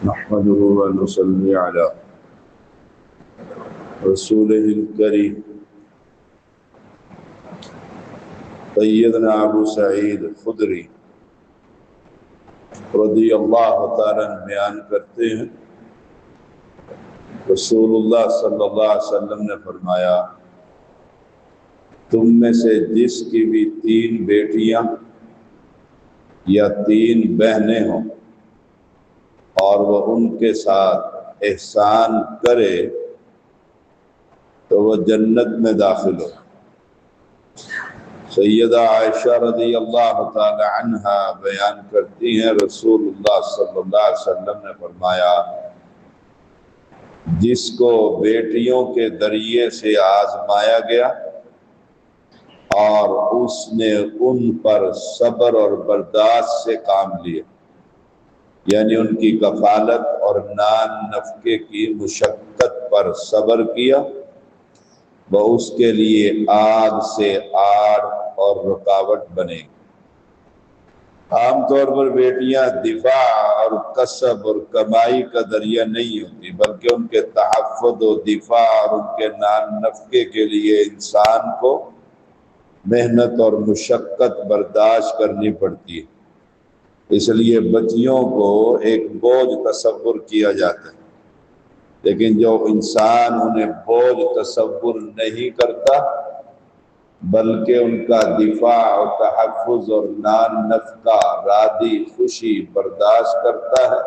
نحمده ونصلي على رسوله الكريم سيدنا ابو سعید خدری رضی اللہ تعالیٰ بیان کرتے ہیں رسول اللہ صلی اللہ علیہ وسلم نے فرمایا تم میں سے جس کی بھی 3 بیٹیاں یا 3 بہنیں ہوں اور وہ ان کے ساتھ احسان کرے تو وہ جنت میں داخل ہو۔ سیدہ عائشہ رضی اللہ تعالی عنہا بیان کرتی ہیں رسول اللہ صلی اللہ علیہ وسلم نے فرمایا جس کو بیٹیوں کے ذریعے سے آزمایا گیا اور اس نے ان پر صبر اور برداشت سے کام لیا، یعنی ان کی کفالت اور نان نفقے کی مشقت پر صبر کیا، وہ اس کے لیے آگ سے آڑ اور رکاوٹ بنے گی۔ عام طور پر بیٹیاں دفاع اور کسب اور کمائی کا ذریعہ نہیں ہوتی، بلکہ ان کے تحفظ و دفاع اور ان کے نان نفقے کے لیے انسان کو محنت اور مشقت برداشت کرنی پڑتی ہے۔ اس لیے بچیوں کو ایک بوجھ تصور کیا جاتا ہے، لیکن جو انسان انہیں بوجھ تصور نہیں کرتا بلکہ ان کا دفاع اور تحفظ اور نان نفقہ راضی خوشی برداشت کرتا ہے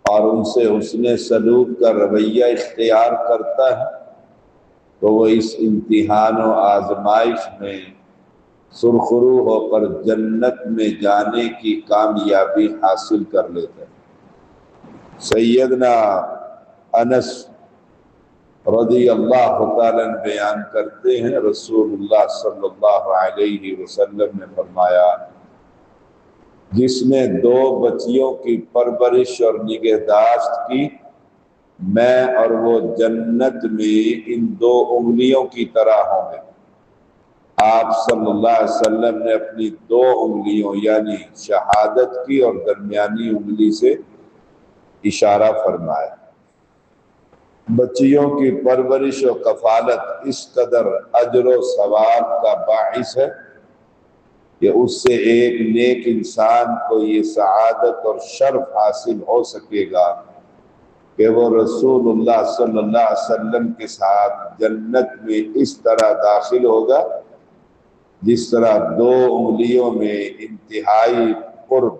اور ان سے حسن سلوک کا رویہ اختیار کرتا ہے تو وہ اس امتحان و آزمائش میں سرخرو ہو کر جنت میں جانے کی کامیابی حاصل کر لیتا ہے۔ سیدنا انس رضی اللہ تعالیٰ بیان کرتے ہیں رسول اللہ صلی اللہ علیہ وسلم نے فرمایا جس نے 2 بچیوں کی پرورش اور نگہداشت کی میں اور وہ جنت میں ان 2 انگلیوں کی طرح ہوں گے۔ آپ صلی اللہ علیہ وسلم نے اپنی 2 انگلیوں یعنی شہادت کی اور درمیانی انگلی سے اشارہ فرمایا۔ بچیوں کی پرورش و کفالت اس قدر اجر و ثواب کا باعث ہے کہ اس سے ایک نیک انسان کو یہ سعادت اور شرف حاصل ہو سکے گا کہ وہ رسول اللہ صلی اللہ علیہ وسلم کے ساتھ جنت میں اس طرح داخل ہوگا جس طرح 2 انگلیوں میں انتہائی قرب،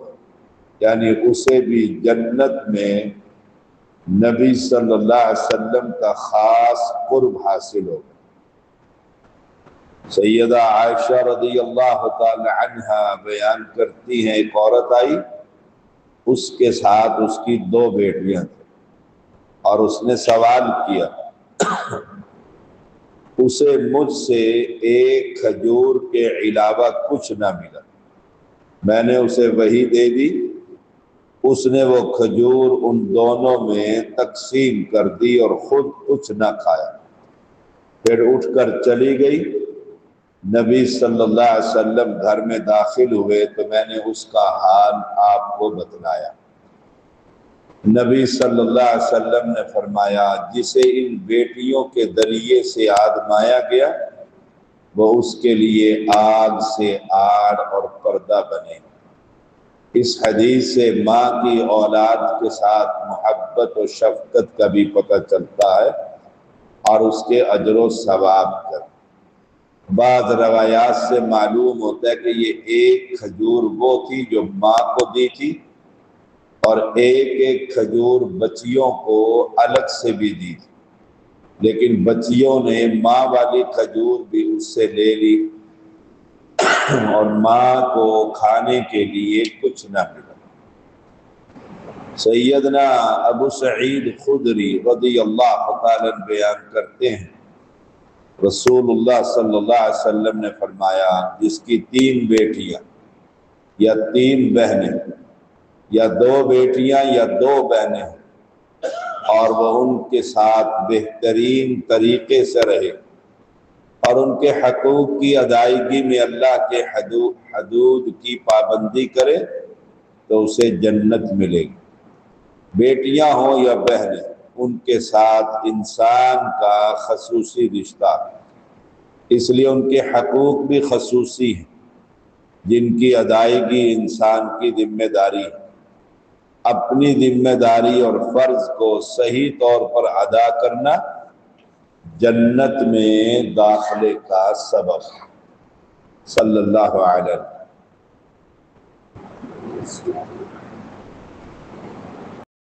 یعنی اسے بھی جنت میں نبی صلی اللہ علیہ وسلم کا خاص قرب حاصل ہوگا۔ سیدہ عائشہ رضی اللہ تعالی عنہا بیان کرتی ہیں ایک عورت آئی، اس کے ساتھ اس کی 2 بیٹیاں تھیں اور اس نے سوال کیا اسے مجھ سے ایک کھجور کے علاوہ کچھ نہ ملا، میں نے اسے وہی دے دی، اس نے وہ کھجور ان دونوں میں تقسیم کر دی اور خود کچھ نہ کھایا، پھر اٹھ کر چلی گئی۔ نبی صلی اللہ علیہ وسلم گھر میں داخل ہوئے تو میں نے اس کا حال آپ کو بتلایا۔ نبی صلی اللہ علیہ وسلم نے فرمایا جسے ان بیٹیوں کے ذریعے سے آزمایا گیا وہ اس کے لیے آگ سے آڑ اور پردہ بنے۔ اس حدیث سے ماں کی اولاد کے ساتھ محبت و شفقت کا بھی پتہ چلتا ہے اور اس کے اجر و ثواب کا۔ بعض روایات سے معلوم ہوتا ہے کہ یہ ایک کھجور وہ تھی جو ماں کو دی تھی اور ایک کھجور بچیوں کو الگ سے بھی دی تھی، لیکن بچیوں نے ماں والی کھجور بھی اس سے لے لی اور ماں کو کھانے کے لیے کچھ نہ ملا۔ سیدنا ابو سعید خدری رضی اللہ تعالیٰ بیان کرتے ہیں رسول اللہ صلی اللہ علیہ وسلم نے فرمایا جس کی 3 بیٹیاں یا 3 بہنیں یا 2 بیٹیاں یا 2 بہنیں اور وہ ان کے ساتھ بہترین طریقے سے رہے اور ان کے حقوق کی ادائیگی میں اللہ کے حدود کی پابندی کرے تو اسے جنت ملے گی۔ بیٹیاں ہوں یا بہنیں، ان کے ساتھ انسان کا خصوصی رشتہ، اس لیے ان کے حقوق بھی خصوصی ہیں جن کی ادائیگی انسان کی ذمہ داری ہے۔ اپنی ذمہ داری اور فرض کو صحیح طور پر ادا کرنا جنت میں داخلے کا سبب۔ صلی اللہ علیہ وسلم۔